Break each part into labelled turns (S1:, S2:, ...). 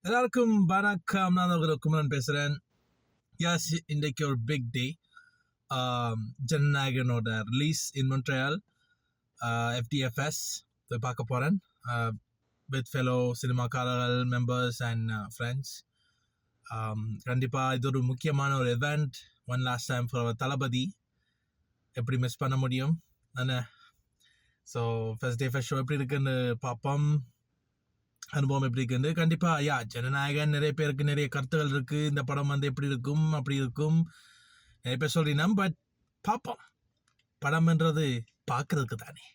S1: எல்லாருக்கும் வணக்கம். நான் உங்கள் குமரன் பேசுகிறேன். யாஸ், இன்றைக்கு ஒரு பிக் டே. ஜனநாயகனோட ரிலீஸ் இன் மொன்ட்ரியால், FDFS போய் பார்க்க போகிறேன் வித் ஃபெலோ சினிமாக்காரர்கள், மெம்பர்ஸ் அண்ட் ஃப்ரெண்ட்ஸ். கண்டிப்பாக இது ஒரு முக்கியமான ஒரு event. One last time for Thalapathy. எப்படி மிஸ் பண்ண முடியும் தானே? So first day first show எப்படி இருக்குன்னு பார்ப்போம். அனுபவம் எப்படி இருக்குன்னு கண்டிப்பாக ஜனநாயகன் நிறைய பேருக்கு நிறைய கருத்துகள் இருக்குது. இந்த படம் வந்து எப்படி இருக்கும், அப்படி இருக்கும், நிறைய பேர் சொல்லினோம். பட் பார்ப்போம். படம்ன்றது பார்க்கறதுக்கு தானே,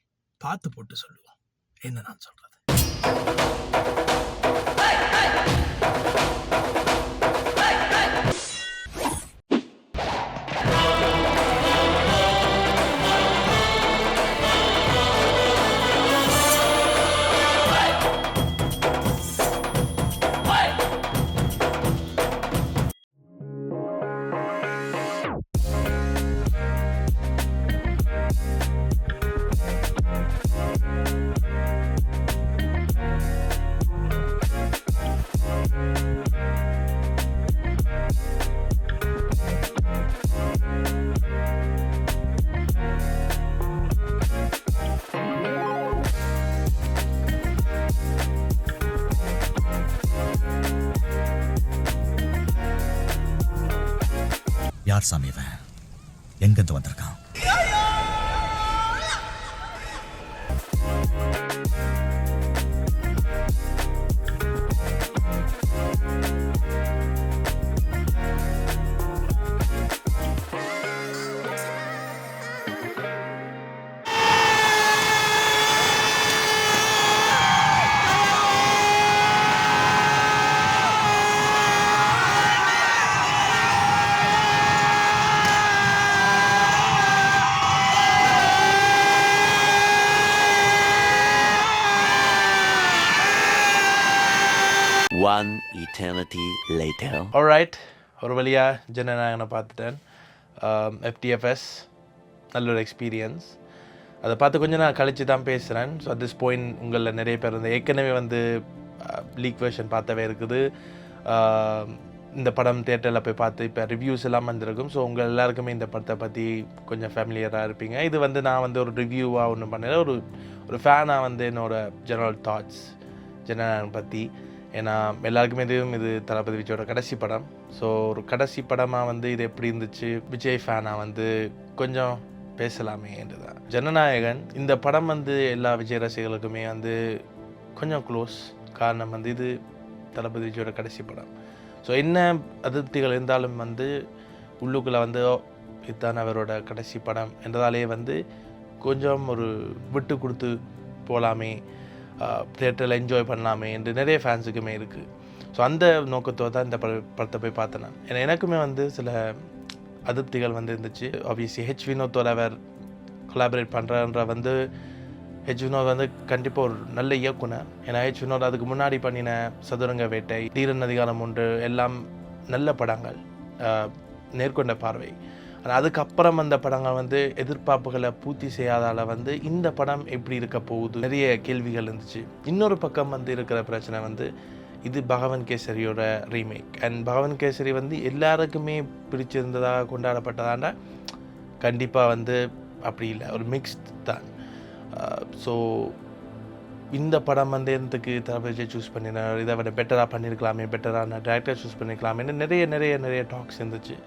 S1: பார்த்து போட்டு சொல்லுவோம். என்ன நான் சொல்கிறது.
S2: யார் சாமி இவன்? எங்கிருந்து வந்திருக்கான்?
S3: One eternity later.
S1: ஆல்ரைட், ஒரு வழியாக ஜனநாயகனை பார்த்துட்டேன். FDFS நல்ல ஒரு எக்ஸ்பீரியன்ஸ். அதை பார்த்து கொஞ்சம் நான் கழித்து தான் பேசுகிறேன். ஸோ அட் திஸ் பாயிண்ட் உங்களில் நிறைய பேர் வந்து ஏற்கனவே வந்து லீக் வெர்ஷன் பார்த்தவே இருக்குது. இந்த படம் தியேட்டரில் போய் பார்த்து இப்போ ரிவ்யூஸ் எல்லாம் வந்திருக்கும். ஸோ உங்கள் எல்லாருக்குமே இந்த படத்தை பற்றி கொஞ்சம் ஃபேமிலியராக இருப்பீங்க. இது வந்து நான் வந்து ஒரு ரிவ்யூவாக ஒன்று பண்ணல, ஒரு ஃபேனாக வந்து என்னோடய ஜெனரல் தாட்ஸ் ஜனநாயகன் பற்றி. ஏன்னா எல்லாருக்குமே இது தளபதி விஜயோட கடைசி படம். ஸோ ஒரு கடைசி படமாக வந்து இது எப்படி இருந்துச்சு, விஜய் ஃபேனாக வந்து கொஞ்சம் பேசலாமே என்று தான். ஜனநாயகன் இந்த படம் வந்து எல்லா விஜய் ரசிகர்களுக்குமே வந்து கொஞ்சம் க்ளோஸ். காரணம் வந்து இது தளபதி விஜயோட கடைசி படம். ஸோ என்ன அதிருப்திகள் இருந்தாலும் வந்து உள்ளுக்குள்ளே வந்து இதுதான் அவரோட கடைசி படம் என்றதாலே வந்து கொஞ்சம் ஒரு விட்டு கொடுத்து போகலாமே, தியேட்டரில் என்ஜாய் பண்ணலாமே என்று நிறைய ஃபேன்ஸுக்குமே இருக்குது. ஸோ அந்த நோக்கத்தோடு தான் இந்த படத்தை போய் பார்த்தேன் நான். ஏன்னா எனக்குமே வந்து சில அதிருப்திகள் வந்து இருந்துச்சு. ஆப்வியஸ்லி ஹெச் வினோத்தோட அவர் கொலாபரேட் பண்ணுறன்ற வந்து ஹெச் வினோத் வந்து கண்டிப்பாக ஒரு நல்ல இயக்குனர். ஏன்னா ஹெச் வினோத் அதுக்கு முன்னாடி பண்ணின சதுரங்க வேட்டை, தீரன் அதிகாரம் 1 எல்லாம் நல்ல படங்கள், நேர்கொண்ட பார்வை. ஆனால் அதுக்கப்புறம் அந்த படங்கள் வந்து எதிர்பார்ப்புகளை பூர்த்தி செய்யாதால் வந்து இந்த படம் எப்படி இருக்க போகுது நிறைய கேள்விகள் இருந்துச்சு. இன்னொரு பக்கம் வந்து இருக்கிற பிரச்சனை வந்து இது பகவன் கேசரியோட ரீமேக். அண்ட் பகவன் கேசரி வந்து எல்லாருக்குமே பிடிச்சிருந்ததாக கொண்டாடப்பட்டதாண்டா கண்டிப்பாக வந்து அப்படி இல்லை, ஒரு மிக்ஸ்ட் தான். ஸோ இந்த படம் வந்து எந்தக்கு தளபதி சூஸ் பண்ணினார், இதை விட பெட்டராக பண்ணியிருக்கலாமே, பெட்டரான டேரக்டர் சூஸ் பண்ணியிருக்கலாமே, நிறைய நிறைய நிறைய டாக்ஸ் இருந்துச்சு.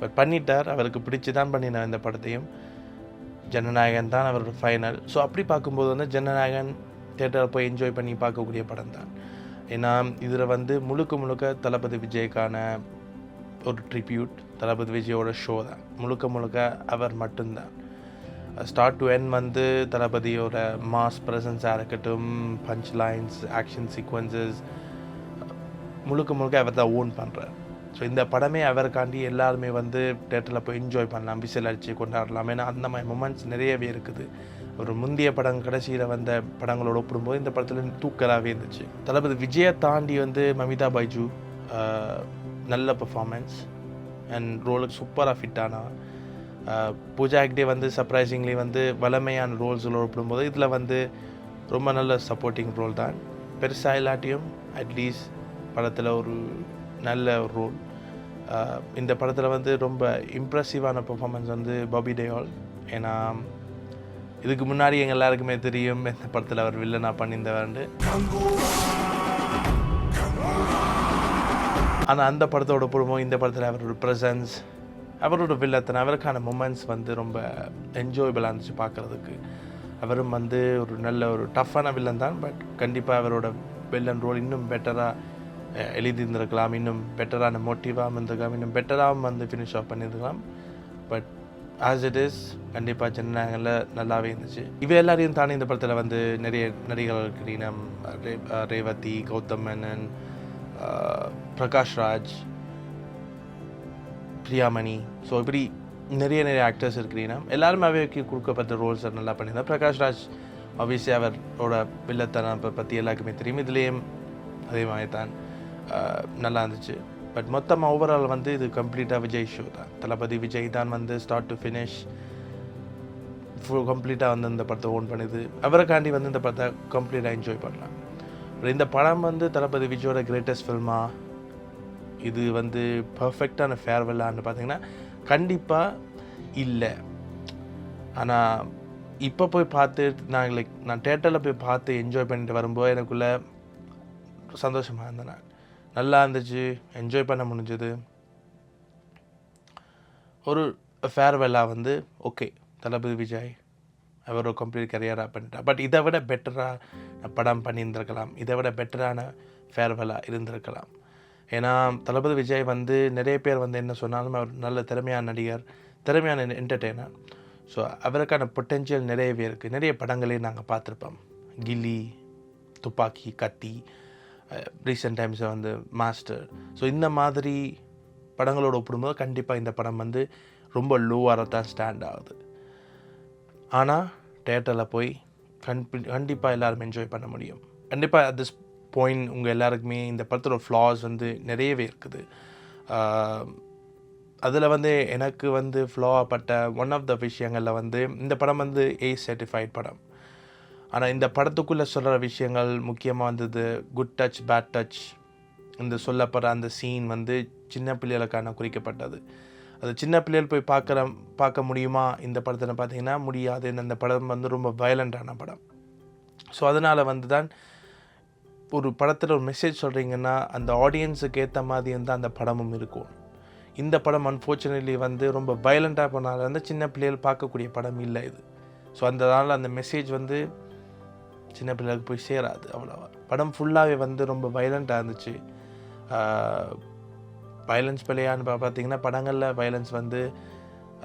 S1: பட் பண்ணிட்டார், அவருக்கு பிடிச்சி தான் பண்ணினார் இந்த படத்தையும். ஜனநாயகன் தான் அவரோட ஃபைனல். ஸோ அப்படி பார்க்கும்போது வந்து ஜனநாயகன் தியேட்டரில் போய் என்ஜாய் பண்ணி பார்க்கக்கூடிய படம் தான். ஏன்னா இதில் வந்து முழுக்க தளபதி விஜய்க்கான ஒரு ட்ரிபியூட், தளபதி விஜயோட ஷோ தான். முழுக்க அவர் மட்டும்தான். ஸ்டார்ட் டு எண்ட் வந்து தளபதியோட மாஸ் ப்ரெசன்ஸாக இருக்கட்டும், பஞ்ச் லைன்ஸ், ஆக்ஷன் சீக்வன்சஸ் முழுக்க அவர் தான் ஓன் பண்ணுறார். ஸோ இந்த படமே அவருக்காண்டி எல்லாருமே வந்து தேட்டரில் போய் என்ஜாய் பண்ணலாம், விசில் அடித்து கொண்டாடலாம். ஏன்னா அந்த மாதிரி மொமெண்ட்ஸ் நிறையவே இருக்குது. ஒரு முந்தைய படம் கடைசியில் வந்த படங்களோடு ஒப்பிடும்போது இந்த படத்தில் தூக்கலாகவே இருந்துச்சு. தளபதி விஜயை தாண்டி வந்து மமிதா பைஜு நல்ல பர்ஃபார்மன்ஸ் அண்ட் ரோலுக்கு சூப்பராக ஃபிட் ஆனா. பூஜா ஹெக்டே வந்து சர்ப்ரைசிங்லி வந்து வளமையான ரோல்ஸில் ஒப்பிடும்போது இதில் வந்து ரொம்ப நல்ல சப்போர்ட்டிங் ரோல் தான். பெருசாக இல்லாட்டியும் அட்லீஸ்ட் படத்தில் ஒரு நல்ல ரோல். இந்த படத்தில் வந்து ரொம்ப இம்ப்ரெசிவான பெர்ஃபார்மன்ஸ் வந்து பாபி தேயோல். ஏன்னா இதுக்கு முன்னாடி எங்கள் எல்லாருக்குமே தெரியும் இந்த படத்தில் அவர் வில்லனாக பண்ணியிருந்தவர்ண்டு. ஆனால் அந்த படத்தோட பொறுமோ இந்த படத்தில் அவரோட ப்ரெசன்ஸ், அவரோட வில்லத்தனை, அவருக்கான மொமெண்ட்ஸ் வந்து ரொம்ப என்ஜாயபிளாக இருந்துச்சு பார்க்குறதுக்கு. அவரும் வந்து ஒரு நல்ல ஒரு டஃப்பான வில்லன் தான், பட் கண்டிப்பாக அவரோட வில்லன் ரோல் இன்னும் பெட்டராக எழுதியிருந்திருக்கலாம், இன்னும் பெட்டரான மோட்டிவாகவும் இருந்திருக்கலாம், இன்னும் பெட்டராகவும் வந்து ஃபினிஷ் ஆஃப் பண்ணியிருக்கலாம். பட் ஆஸ் இட் இஸ் கண்டிப்பாக ஜனநாயகங்களில் நல்லாவே இருந்துச்சு. இவை எல்லாரையும் தாண்டி இந்த படத்தில் வந்து நிறைய நடிகர்கள் இருக்கிறீங்க. ரேவதி, கௌதம் மேனன், பிரகாஷ் ராஜ், பிரியாமணி, ஸோ இப்படி நிறைய ஆக்டர்ஸ் இருக்கிறீங்க. எல்லாருமே அவைக்கு கொடுக்கப்பட்ட ரோல்ஸை நல்லா பண்ணியிருந்தார். பிரகாஷ் ராஜ் ஆப்வியஸ்லி அவரோட வில்லத்தனை பற்றி எல்லாருக்குமே தெரியும். இதுலேயும் அதே மாதிரி தான் நல்லா இருந்துச்சு. பட் மொத்தமாக ஓவரால் வந்து இது கம்ப்ளீட்டாக விஜய் ஷோ தான். தளபதி விஜய் தான் வந்து ஸ்டார்ட் டு ஃபினிஷ் கம்ப்ளீட்டாக வந்து இந்த படத்தை ஓன் பண்ணுது. அவரைக்காண்டி வந்து இந்த படத்தை கம்ப்ளீட்டாக என்ஜாய் பண்ணலாம். இந்த படம் வந்து தளபதி விஜயோட கிரேட்டஸ்ட் ஃபில்மாக, இது வந்து பர்ஃபெக்டான ஃபேர்வெல்லான்னு பார்த்தீங்கன்னா கண்டிப்பாக இல்லை. ஆனால் இப்போ போய் பார்த்து நான் தேட்டரில் போய் பார்த்து என்ஜாய் பண்ணிட்டு வரும்போது எனக்குள்ளே சந்தோஷமாக இருந்தேன். நான் நல்லா இருந்துச்சு, என்ஜாய் பண்ண முடிஞ்சது. ஒரு ஃபேர்வெல்லாக வந்து ஓகே, தளபதி விஜய் அவர் ஒரு கம்ப்ளீட் கரியராக பண்ணிட்டார். பட் இதை விட பெட்டராக படம் பண்ணியிருந்திருக்கலாம், இதை விட பெட்டரான ஃபேர்வெல்லாக இருந்திருக்கலாம். ஏன்னா தளபதி விஜய் வந்து நிறைய பேர் வந்து என்ன சொன்னாலும் அவர் நல்ல திறமையான நடிகர், திறமையான என்டர்டெய்னர். ஸோ அவருக்கான பொட்டென்ஷியல் நிறையவே இருக்குது. நிறைய படங்களையும் நாங்கள் பார்த்துருப்போம். கில்லி, துப்பாக்கி, கத்தி, ரீசெண்ட் டைம்ஸில் வந்து மாஸ்டர். ஸோ இந்த மாதிரி படங்களோடு ஒப்பிடும்போது கண்டிப்பாக இந்த படம் வந்து ரொம்ப லோவாக தான் ஸ்டாண்ட் ஆகுது. ஆனால் தேட்டரில் போய் கண்டிப்பாக எல்லோரும் என்ஜாய் பண்ண முடியும். கண்டிப்பாக அட் திஸ் பாயிண்ட் உங்கள் எல்லாருக்குமே இந்த படத்தோட ஃப்ளாஸ் வந்து நிறையவே இருக்குது. அதில் வந்து எனக்கு வந்து ஃப்ளாப்பட்ட ஒன் ஆஃப் த விஷயங்களில் வந்து இந்த படம் வந்து A சர்டிஃபைட் படம். ஆனால் இந்த படத்துக்குள்ளே சொல்கிற விஷயங்கள் முக்கியமாக வந்தது குட் டச், பேட் டச். இந்த சொல்லப்படுற அந்த சீன் வந்து சின்ன பிள்ளைகளுக்கான குறிக்கப்பட்டது. அது சின்ன பிள்ளைகள் போய் பார்க்க முடியுமா இந்த படத்தில் பார்த்தீங்கன்னா முடியாது. இந்த படம் வந்து ரொம்ப வயலண்ட்டான படம். ஸோ அதனால் வந்து தான் ஒரு படத்தில் ஒரு மெசேஜ் சொல்கிறீங்கன்னா அந்த ஆடியன்ஸுக்கு ஏற்ற மாதிரி இருந்தால் அந்த படமும் இருக்கும். இந்த படம் அன்ஃபார்ச்சுனேட்லி வந்து ரொம்ப வயலண்ட்டாக போனால வந்து சின்ன பிள்ளைகள் பார்க்கக்கூடிய படம் இல்லை இது. ஸோ அதனால் அந்த மெசேஜ் வந்து சின்ன பிள்ளைகளுக்கு போய் சேராது அவ்வளோவா. படம் ஃபுல்லாகவே வந்து ரொம்ப வயலண்ட்டாக இருந்துச்சு. வயலன்ஸ் பிள்ளையான்னு பார்த்தீங்கன்னா படங்களில் வயலன்ஸ் வந்து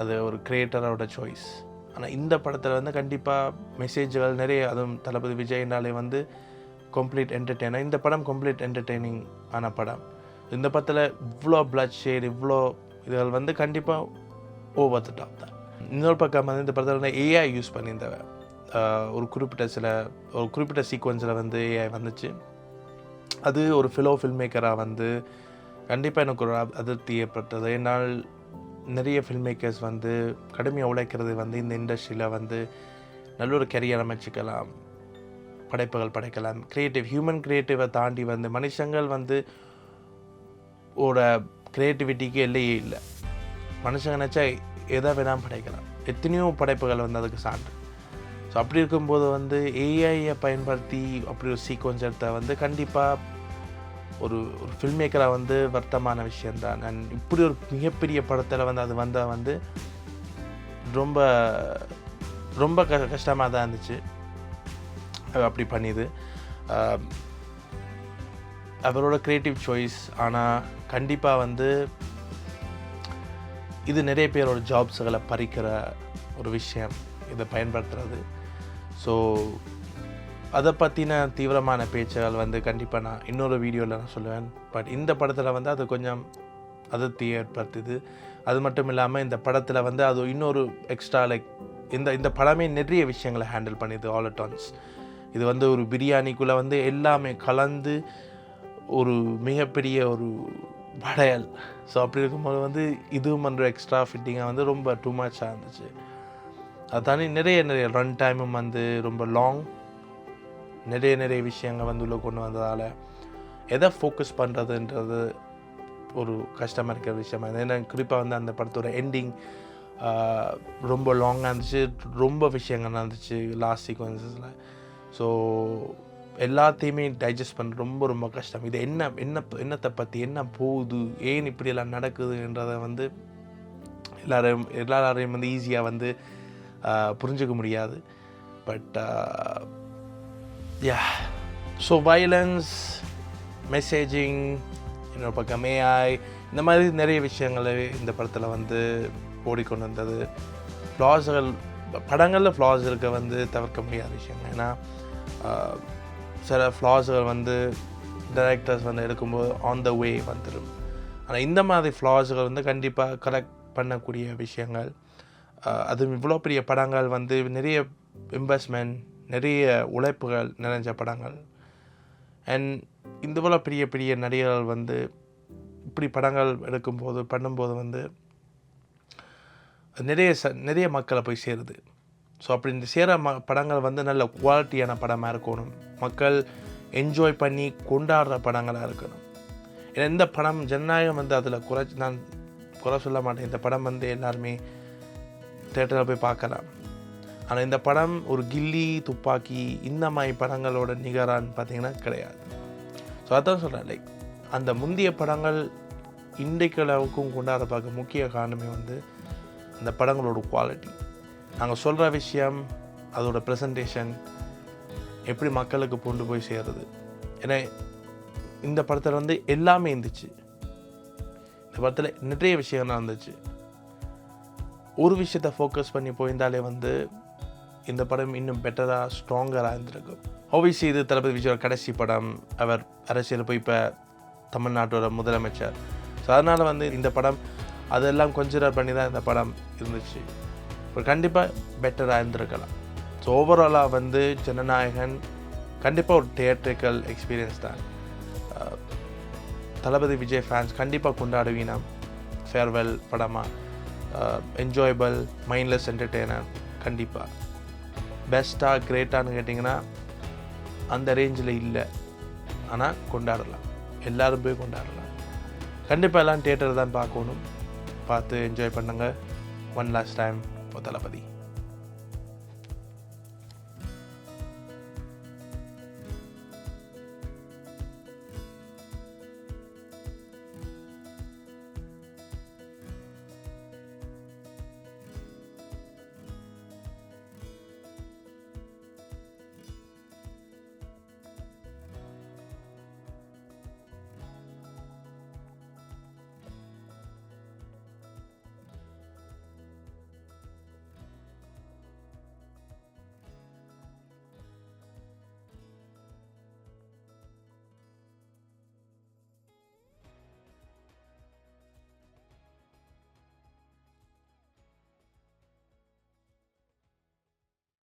S1: அது ஒரு கிரியேட்டரோட சாய்ஸ். ஆனால் இந்த படத்தில் வந்து கண்டிப்பாக மெசேஜ்கள் நிறைய, அதுவும் தளபதி விஜய்னாலே வந்து கம்ப்ளீட் என்டர்டெய்னர். இந்த படம் கம்ப்ளீட் என்டர்டெய்னிங் ஆன படம். இந்த படத்தில் இவ்வளோ பிளட் ஷேட், இவ்வளோ இதுகள் வந்து கண்டிப்பாக ஓவர் த டாப் தான். இன்னொரு பக்கம் வந்து இந்த படத்தில் வந்து AI யூஸ் பண்ணியிருந்தவ. ஒரு குறிப்பிட்ட சீக்வன்ஸில் வந்து AI வந்துச்சு. அது ஒரு ஃபில்ம் மேக்கராக வந்து கண்டிப்பாக எனக்கு ஒரு அதிருப்தி ஏற்பட்டது. ஏன்னால் நிறைய ஃபில்ம் மேக்கர்ஸ் வந்து கடுமையாக உழைக்கிறது வந்து இந்த இண்டஸ்ட்ரியில் வந்து நல்ல ஒரு கெரியர் அமைச்சிக்கலாம், படைப்புகள் படைக்கலாம். ஹியூமன் கிரியேட்டிவை தாண்டி வந்து மனுஷங்கள் வந்து ஒரு க்ரியேட்டிவிட்டிக்கு எல்லையே இல்லை. மனுஷங்க நினச்சா எதை வேணாலும் படைக்கலாம். எத்தனையோ படைப்புகள் வந்து அதுக்கு சான்று. ஸோ அப்படி இருக்கும்போது வந்து ஏஐயை பயன்படுத்தி அப்படி ஒரு சீக்வன்ஸ் எடுத்த வந்து கண்டிப்பாக ஒரு ஃபில்ம் மேக்கராக வந்து வருத்தமான விஷயந்தான். நான் இப்படி ஒரு மிகப்பெரிய படத்தில் வந்து அது வந்தால் வந்து ரொம்ப ரொம்ப கஷ்டமாக தான் இருந்துச்சு. அப்படி பண்ணிது அவரோட க்ரியேட்டிவ் சாய்ஸ். ஆனால் கண்டிப்பாக வந்து இது நிறைய பேரோட ஜாப்ஸுகளை பறிக்கிற ஒரு விஷயம் இதை பயன்படுத்துகிறது. ஸோ அதை பற்றின தீவிரமான பேச்சுகள் வந்து கண்டிப்பாக நான் இன்னொரு வீடியோவில் நான் சொல்லுவேன். பட் இந்த படத்தில் வந்து அது கொஞ்சம் அதிருப்தி ஏற்படுத்துது. அது மட்டும் இல்லாமல் இந்த படத்தில் வந்து அது இன்னொரு எக்ஸ்ட்ரா இந்த படமே நிறைய விஷயங்களை ஹேண்டில் பண்ணிது ஆல் அட் ஒன்ஸ். இது வந்து ஒரு பிரியாணிக்குள்ளே வந்து எல்லாமே கலந்து ஒரு மிகப்பெரிய ஒரு வளையல். ஸோ அப்படி இருக்கும்போது வந்து இதுவும் வந்து எக்ஸ்ட்ரா ஃபிட்டிங்காக வந்து ரொம்ப டூ மச்சாக இருந்துச்சு. அது தாண்டி நிறைய ரன் டைமும் வந்து ரொம்ப லாங், நிறைய விஷயங்கள் வந்து உள்ளே கொண்டு வந்ததால் எதை ஃபோக்கஸ் பண்ணுறதுன்றது ஒரு கஷ்டமாக இருக்கிற விஷயமா. ஏன்னா குறிப்பாக வந்து அந்த படத்தோட எண்டிங் ரொம்ப லாங்காக இருந்துச்சு, ரொம்ப விஷயங்கள் இருந்துச்சு லாஸ்ட் சீக்வன்சஸில். ஸோ எல்லாத்தையுமே டைஜஸ்ட் பண்ண ரொம்ப ரொம்ப கஷ்டம். இது என்னத்தை பற்றி என்ன போகுது, ஏன் இப்படியெல்லாம் நடக்குதுன்றதை வந்து எல்லாரையும் வந்து ஈஸியாக வந்து புரிஞ்சுக்க முடியாது. பட் ஸோ வயலன்ஸ், மெசேஜிங், இன்னொரு பக்கம் AI, இந்த மாதிரி நிறைய விஷயங்கள் இந்த படத்தில் வந்து ஓடிக்கொண்டு வந்தது. ஃப்ளாஸ்கள், படங்களில் ஃப்ளாஸ் இருக்க வந்து தவிர்க்க முடியாத விஷயங்கள். ஏன்னா சில ஃப்ளாஸ்கள் வந்து டைரக்டர்ஸ் வந்து எடுக்கும்போது ஆன் த வே வந்துடும். ஆனால் இந்த மாதிரி ஃப்ளாஸ்கள் வந்து கண்டிப்பாக கரெக்ட் பண்ணக்கூடிய விஷயங்கள். அது இவ்வளோ பெரிய படங்கள் வந்து நிறைய இன்வெஸ்ட்மெண்ட், நிறைய உழைப்புகள் நிறைஞ்ச படங்கள். அண்ட் இந்த போல் பெரிய பெரிய நடிகர்கள் வந்து இப்படி படங்கள் பண்ணும்போது வந்து நிறைய மக்களை போய் சேருது. ஸோ அப்படி இந்த படங்கள் வந்து நல்ல குவாலிட்டியான படமாக இருக்கணும், மக்கள் என்ஜாய் பண்ணி கொண்டாடுற படங்களாக இருக்கணும். ஏன்னா இந்த படம் ஜனநாயகம் வந்து அதில் நான் குறை சொல்ல மாட்டேன். இந்த படம் வந்து எல்லாருமே தேட்டரில் போய் பார்க்கலாம். ஆனால் இந்த படம் ஒரு கில்லி, துப்பாக்கி இந்த மாதிரி படங்களோட நிகரான்னு பார்த்தீங்கன்னா கிடையாது. ஸோ அதான் சொல்கிறேன், லைக் அந்த முந்தைய படங்கள் இன்றைக்கு அளவுக்கும் கொண்டாட பார்க்க முக்கிய காரணமே வந்து அந்த படங்களோட குவாலிட்டி, நாங்கள் சொல்கிற விஷயம், அதோட ப்ரெசன்டேஷன் எப்படி மக்களுக்கு கொண்டு போய் சேருது. ஏன்னா இந்த படத்தில் வந்து எல்லாமே இருந்துச்சு. இந்த படத்தில் நிறைய விஷயங்கள்லாம் இருந்துச்சு. ஒரு விஷயத்தை ஃபோக்கஸ் பண்ணி போயிருந்தாலே வந்து இந்த படம் இன்னும் பெட்டராக, ஸ்ட்ராங்கராக இருந்திருக்கும். ஆப்வியஸ்லி இது தளபதி விஜயோட கடைசி படம். அவர் அரசியல் போய் இப்போ தமிழ்நாட்டோட முதலமைச்சர். ஸோ அதனால் வந்து இந்த படம் அதெல்லாம் கன்சிடர் பண்ணி தான் இந்த படம் இருந்துச்சு. இப்போ கண்டிப்பாக பெட்டராக இருந்திருக்கலாம். ஸோ ஓவராலாக வந்து ஜனநாயகன் கண்டிப்பாக ஒரு தியேட்ரிக்கல் எக்ஸ்பீரியன்ஸ் தான். தளபதி விஜய் ஃபேன்ஸ் கண்டிப்பாக கொண்டாடுவீனா. ஃபேர்வெல் படமாக என்ஜாயபிள், மைண்ட்லெஸ் என்டர்டெய்னர். கண்டிப்பாக பெஸ்ட்டாக கிரேட்டான்னு கேட்டிங்கன்னா அந்த ரேஞ்சில் இல்லை, ஆனால் கொண்டாடலாம், எல்லோரும் போய் கொண்டாடலாம். கண்டிப்பாக எல்லாம் தியேட்டர் தான் பார்க்கணும். பார்த்து என்ஜாய் பண்ணுங்கள். One last time for Thalapathy.